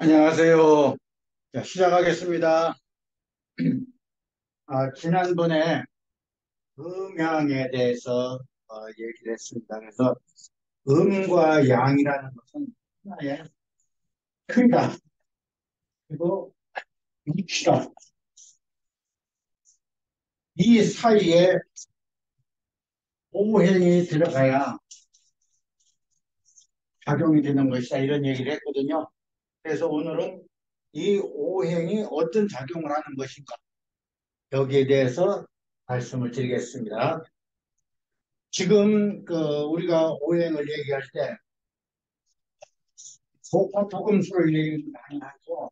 안녕하세요. 자, 시작하겠습니다. 지난번에 음양에 대해서 얘기를 했습니다. 그래서 음과 양이라는 것은 하나의 크다. 그리고 이치다. 이 사이에 오행이 들어가야 작용이 되는 것이다. 이런 얘기를 했거든요. 그래서 오늘은 이 오행이 어떤 작용을 하는 것인가. 여기에 대해서 말씀을 드리겠습니다. 지금 우리가 오행을 얘기할 때 복음수를 얘기 많이 하죠.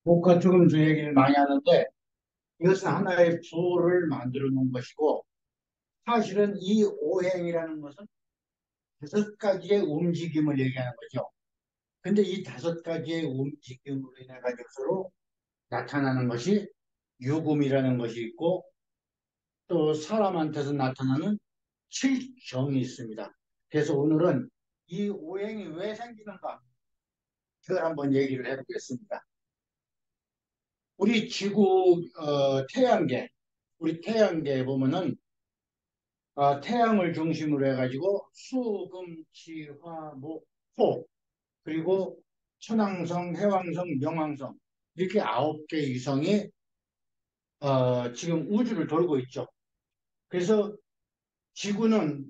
복과 죽음수 얘기를 많이 하는데 이것은 하나의 부를 만들어 놓은 것이고 사실은 이 오행이라는 것은 다섯 가지의 움직임을 얘기하는 거죠. 근데 이 다섯 가지의 움직임으로 인해 가지고 서로 나타나는 것이 유금이라는 것이 있고 또 사람한테서 나타나는 칠경이 있습니다. 그래서 오늘은 이 오행이 왜 생기는가 그걸 한번 얘기를 해보겠습니다. 우리 지구 태양계 우리 태양계에 보면은 태양을 중심으로 해가지고 수, 금, 지, 화, 목, 토 그리고 천왕성, 해왕성, 명왕성 이렇게 아홉 개 위성이 지금 우주를 돌고 있죠. 그래서 지구는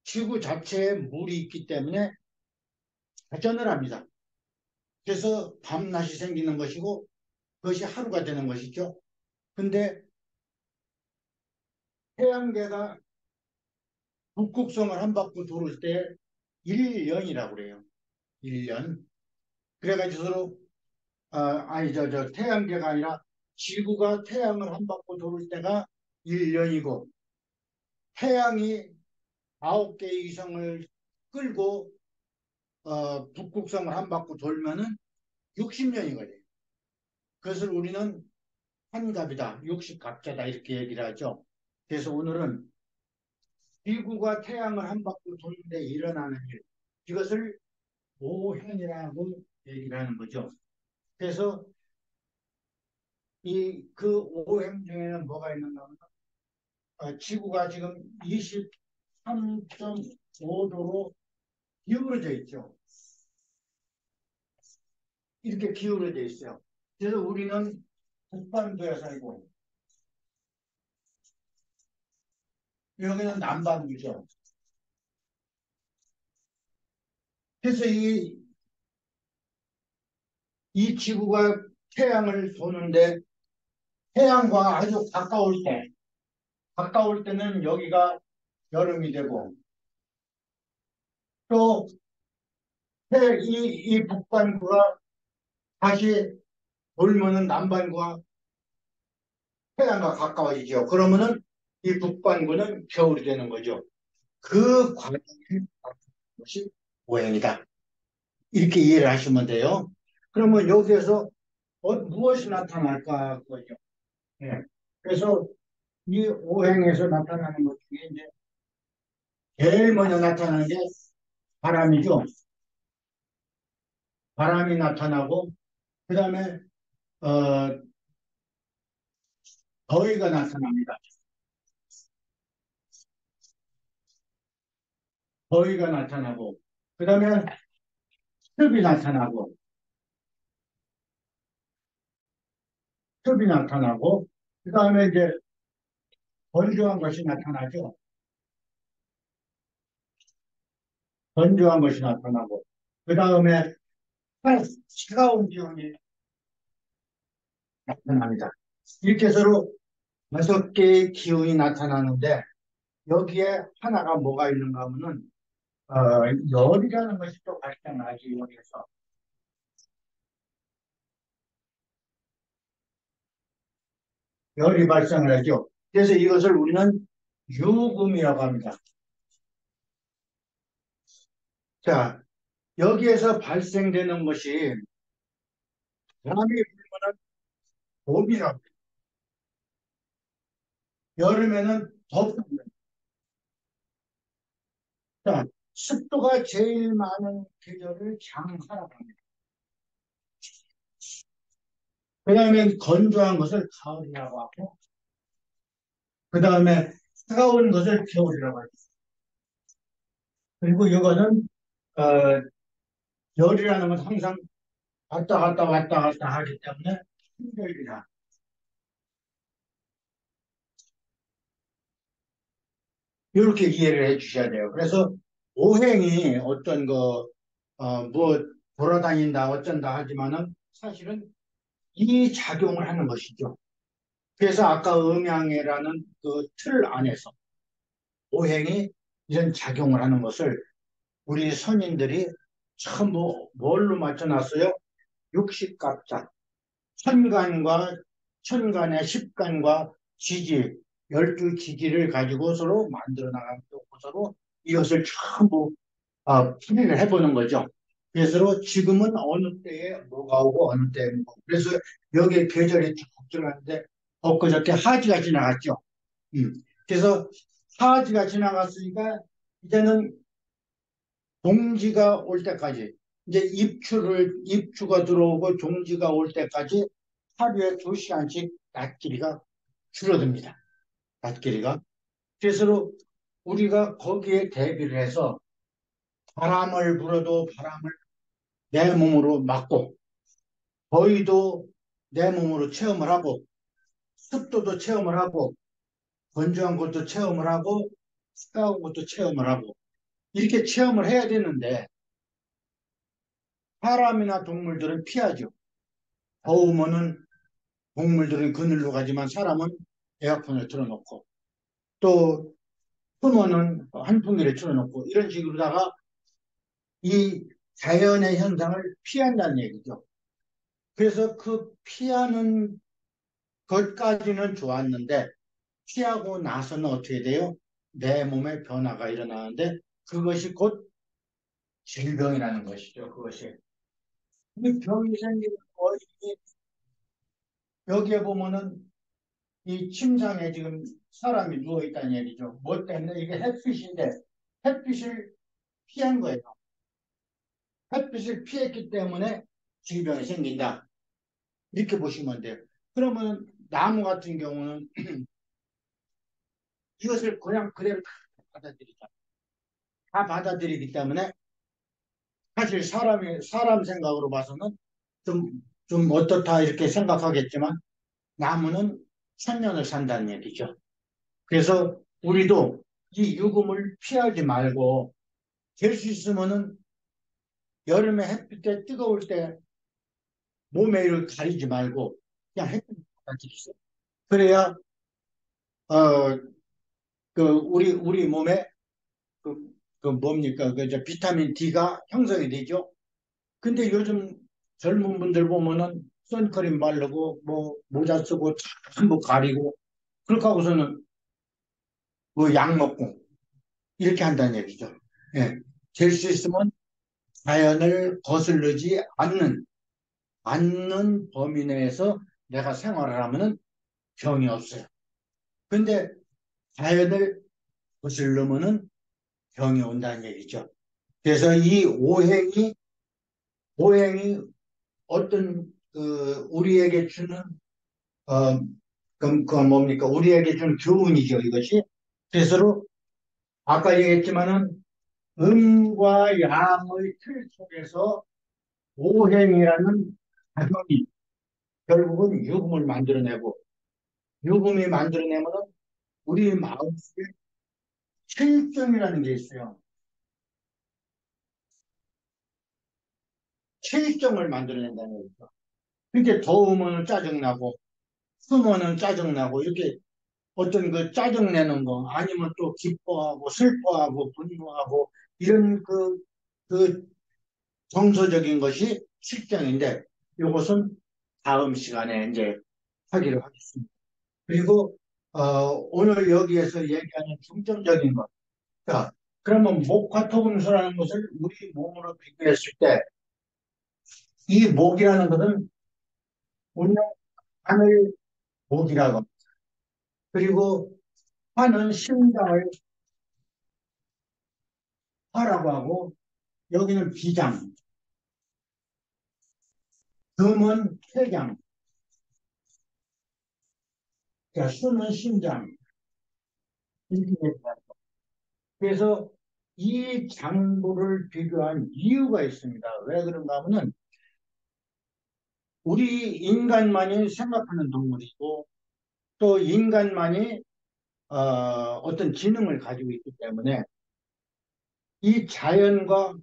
지구 자체에 물이 있기 때문에 회전을 합니다. 그래서 밤낮이 생기는 것이고 그것이 하루가 되는 것이죠. 근데 태양계가 북극성을 한 바퀴 돌을 때 1년이라고 그래요. 1년. 그래가지고 서로, 아니, 태양계가 아니라 지구가 태양을 한 바퀴 도를 때가 1년이고, 태양이 아홉 개의 위성을 끌고, 북극성을 한 바퀴 돌면은 60년이 걸려요. 그것을 우리는 환갑이다, 60갑자다, 이렇게 얘기를 하죠. 그래서 오늘은 지구가 태양을 한 바퀴 도는데 일어나는 일, 이것을 오행이라고 얘기를 하는 거죠. 그래서 그 오행 중에는 뭐가 있는가 하면 지구가 지금 23.5도로 기울어져 있죠. 이렇게 기울어져 있어요. 그래서 우리는 북반구에 살고 여기는 남반구죠. 그래서 이 지구가 태양을 도는데 태양과 아주 가까울 때는 여기가 여름이 되고 또 이 북반구가 다시 돌면은 남반구가 태양과 가까워지죠. 그러면은 이 북반구는 겨울이 되는 거죠. 그 과정이 것이 오행이다. 이렇게 이해를 하시면 돼요. 그러면 여기에서 무엇이 나타날까 그거죠. 예. 그래서 이 오행에서 나타나는 것 중에 이제 제일 먼저 나타나는 게 바람이죠. 바람이 나타나고 그 다음에 어, 더위가 나타납니다. 더위가 나타나고 그 다음에 습이 나타나고 습이 나타나고 그 다음에 이제 건조한 것이 나타나죠. 건조한 것이 나타나고 그 다음에 차가운 기운이 나타납니다. 이렇게 서로 다섯 개의 기운이 나타나는데 여기에 하나가 뭐가 있는가 하면은 어, 열이라는 것이 또 발생하지 여기에서 열이 발생을 하죠. 그래서 이것을 우리는 유금이라고 합니다. 자, 여기에서 발생되는 것이 바람이 불면은 봄이라고 해요. 여름에는 덥습니다. 습도가 제일 많은 계절을 장하라고 합니다. 그 다음에 건조한 것을 가을이라고 하고, 그 다음에 차가운 것을 겨울이라고 합니다. 그리고 이거는, 어, 열이라는 건 항상 왔다 갔다 왔다 갔다 하기 때문에 힘들이다. 이렇게 이해를 해 주셔야 돼요. 그래서 오행이 어떤 뭐, 돌아다닌다, 어쩐다 하지만은 사실은 이 작용을 하는 것이죠. 그래서 아까 음양이라는 그 틀 안에서 오행이 이런 작용을 하는 것을 우리 선인들이 전부 뭘로 맞춰놨어요? 육식갑자. 천간과 천간의 십간과 지지, 12지지를 가지고 서로 만들어 나가고 이것을 전부 풀이를 해보는 거죠. 그래서 지금은 어느 때에 뭐가 오고 어느 때에 뭐가 오고. 그래서 여기에 계절이 쭉 들어갔는데 엊그저께 하지가 지나갔죠. 음. 그래서 하지가 지나갔으니까 이제는 동지가 올 때까지 이제 입추가 들어오고 동지가 올 때까지 하루에 2시간씩 낮 길이가 줄어듭니다. 낮 길이가. 그래서 우리가 거기에 대비를 해서 바람을 불어도 바람을 내 몸으로 맞고 더위도 내 몸으로 체험을 하고 습도도 체험을 하고 건조한 것도 체험을 하고 차가운 것도 체험을 하고 이렇게 체험을 해야 되는데 사람이나 동물들은 피하죠. 더우면은 동물들은 그늘로 가지만 사람은 에어컨을 틀어놓고 또 추우면은 한풍기를 틀어놓고 이런 식으로다가 이 자연의 현상을 피한다는 얘기죠. 그래서 그 피하는 것까지는 좋았는데 피하고 나서는 어떻게 돼요? 내 몸에 변화가 일어나는데 그것이 곧 질병이라는 것이죠. 그것이. 근데 병이 생기는 원인이 여기에 보면은 이 침상에 지금 사람이 누워 있다는 얘기죠. 뭐 때문에 이게 햇빛인데 햇빛을 피한 거예요. 햇빛을 피했기 때문에 질병이 생긴다. 이렇게 보시면 돼요. 그러면 나무 같은 경우는 이것을 그냥 그대로 다 받아들이자. 다 받아들이기 때문에 사실 사람 생각으로 봐서는 좀, 좀 어떻다 이렇게 생각하겠지만 나무는 천년을 산다는 얘기죠. 그래서 우리도 이 죽음을 피하지 말고 될 수 있으면은 여름에 햇빛에 뜨거울 때 몸에 이를 가리지 말고 그냥 햇빛 받아들이세요. 그래야 어, 우리 몸에 그, 그 뭡니까 그 이제 비타민 D가 형성이 되죠. 근데 요즘 젊은 분들 보면은 선크림 바르고 뭐 모자 쓰고 전부 가리고 그렇게 하고서는 뭐 약 먹고 이렇게 한다는 얘기죠. 예. 될 수 있으면 자연을 거스르지 않는 범위 내에서 내가 생활을 하면은 병이 없어요. 근데 자연을 거스르면은 병이 온다는 얘기죠. 그래서 이 오행이 어떤 우리에게 주는 어, 그 뭡니까? 우리에게 주는 교훈이죠, 이것이. 그래서 아까 얘기했지만은 음과 양의 틀 속에서 오행이라는 작용이 결국은 유금을 만들어내고 유금이 만들어내면은 우리 마음속에 체일정이라는 게 있어요. 체일정을 만들어낸다는 거죠. 그렇게 더우면 짜증나고 추우면 짜증나고 이렇게 어떤 그 짜증내는 거 아니면 또 기뻐하고 슬퍼하고 분노하고 이런 그 정서적인 것이 실정인데 이것은 다음 시간에 이제 하기로 하겠습니다. 그리고 오늘 여기에서 얘기하는 중점적인 것. 자, 그러면 목화토금수라는 것을 우리 몸으로 비교했을 때 이 목이라는 것은 우리는 하늘 목이라고 합니다. 그리고 화는 심장을 화라고 하고, 여기는 비장, 금은 췌장, 자, 수는 심장. 이렇게 얘기해요. 그래서 이 장부를 비교한 이유가 있습니다. 왜 그런가 하면은, 우리 인간만이 생각하는 동물이고, 또 인간만이 어떤 지능을 가지고 있기 때문에 이 자연을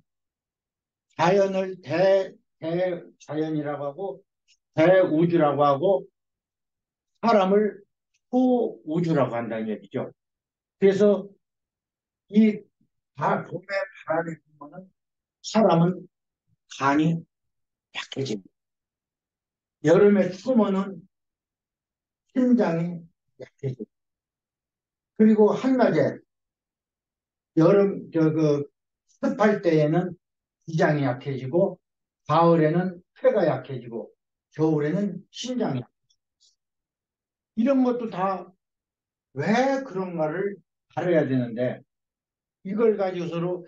대자연이라고 하고 대우주라고 하고 사람을 소우주라고 한다는 얘기죠. 그래서 이 봄의 바람이 불면은 사람은 간이 약해집니다. 여름에 추면은 심장이 약해집니다. 그리고 한낮에 습할 때에는 기장이 약해지고 가을에는 폐가 약해지고 겨울에는 심장이 이런 것도 다 왜 그런가를 다뤄야 되는데 이걸 가지고서로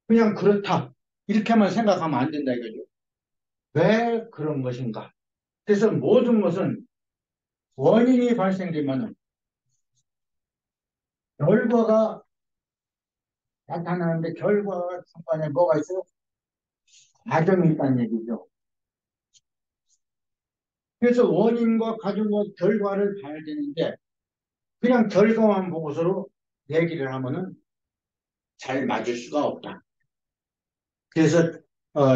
그냥 그렇다 이렇게만 생각하면 안 된다 이거죠. 왜 그런 것인가? 그래서 모든 것은 원인이 발생되면 결과가 나타나는데 결과가 중간에 뭐가 있어요? 과정이 있다는 얘기죠. 그래서 원인과 과정과 결과를 봐야 되는데 그냥 결과만 보고서로 얘기를 하면은 잘 맞을 수가 없다. 그래서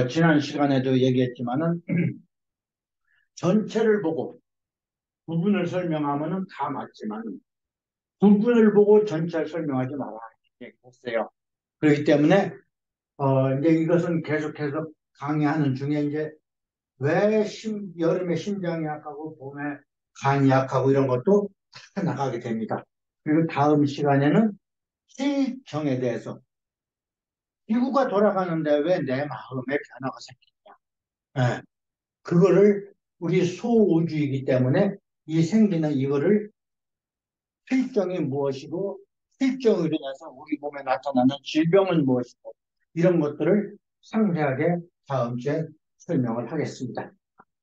지난 시간에도 얘기했지만은 전체를 보고 부분을 설명하면은 다 맞지만 부분을 보고 전체를 설명하지 말아야 했어요. 그렇기 때문에 이제 이것은 계속해서 강의하는 중에 이제 왜 여름에 심장이 약하고 봄에 간이 약하고 이런 것도 다 나가게 됩니다. 그리고 다음 시간에는 실정에 대해서 지구가 돌아가는데 왜 내 마음에 변화가 생기냐. 예, 그거를 우리 소우주이기 때문에 이 생기는 이거를 필정이 무엇이고 필정으로 인해서 우리 몸에 나타나는 질병은 무엇이고 이런 것들을 상세하게 다음 주에 설명을 하겠습니다.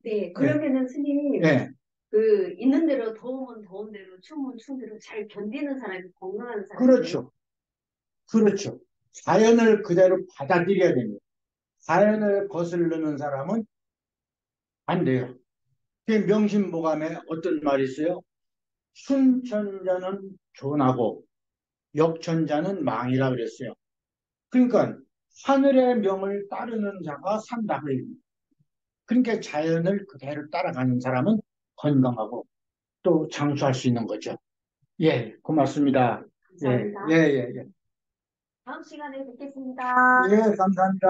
네, 그러면은 스님, 네, 있는 대로 더우면 더운 대로, 추우면 추운 대로 잘 견디는 사람이 건강한 사람이에요. 그렇죠. 그렇죠. 자연을 그대로 받아들여야 됩니다. 자연을 거스르는 사람은 안 돼요. 그 명심보감에 어떤 말이 있어요? 순천자는 존하고 역천자는 망이라 그랬어요. 그러니까 하늘의 명을 따르는 자가 산다. 그러니까 자연을 그대로 따라가는 사람은 건강하고 또 장수할 수 있는 거죠. 예, 고맙습니다. 예, 감사합니다. 예, 예, 예. 다음 시간에 뵙겠습니다. 예, 감사합니다.